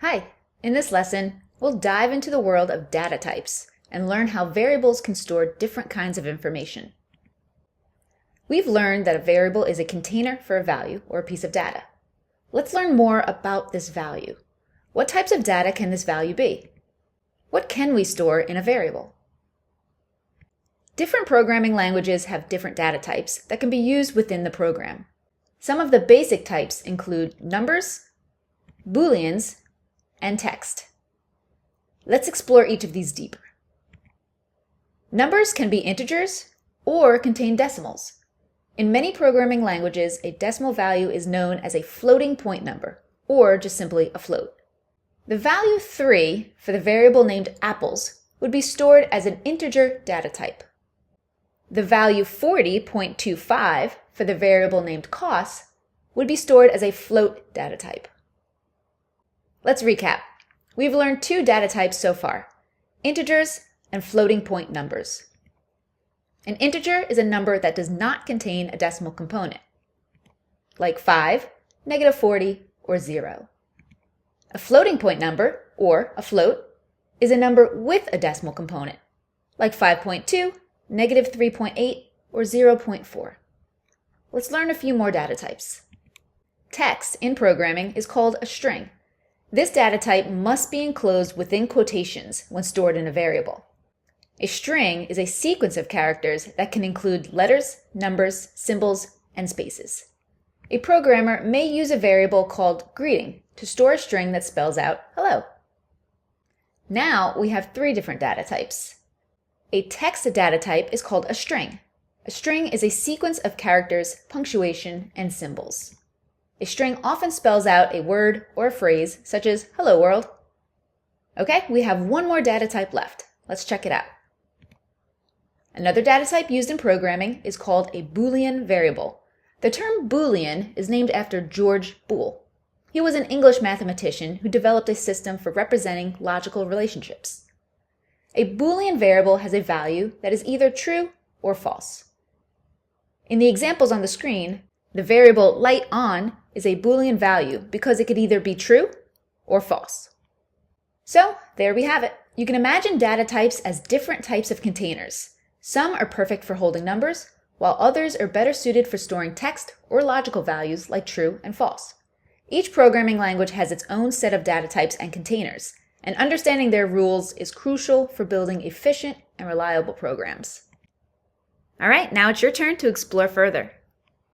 Hi, in this lesson, we'll dive into the world of data types and learn how variables can store different kinds of information. We've learned that a variable is a container for a value or a piece of data. Let's learn more about this value. What types of data can this value be? What can we store in a variable? Different programming languages have different data types that can be used within the program. Some of the basic types include numbers, booleans, and text. Let's explore each of these deeper. Numbers can be integers or contain decimals. In many programming languages, a decimal value is known as a floating point number, or just simply a float. The value 3 for the variable named apples would be stored as an integer data type. The value 40.25 for the variable named costs would be stored as a float data type. Let's recap. We've learned two data types so far, integers and floating point numbers. An integer is a number that does not contain a decimal component, like 5, -40, or 0. A floating point number, or a float, is a number with a decimal component, like 5.2, -3.8, or 0.4. Let's learn a few more data types. Text in programming is called a string. This data type must be enclosed within quotations when stored in a variable. A string is a sequence of characters that can include letters, numbers, symbols, and spaces. A programmer may use a variable called greeting to store a string that spells out hello. Now we have three different data types. A text data type is called a string. A string is a sequence of characters, punctuation, and symbols. A string often spells out a word or a phrase such as hello world. Okay, we have one more data type left. Let's check it out. Another data type used in programming is called a Boolean variable. The term Boolean is named after George Boole. He was an English mathematician who developed a system for representing logical relationships. A Boolean variable has a value that is either true or false. In the examples on the screen, the variable light on is a Boolean value because it could either be true or false. So there we have it. You can imagine data types as different types of containers. Some are perfect for holding numbers, while others are better suited for storing text or logical values like true and false. Each programming language has its own set of data types and containers, and understanding their rules is crucial for building efficient and reliable programs. All right, now it's your turn to explore further.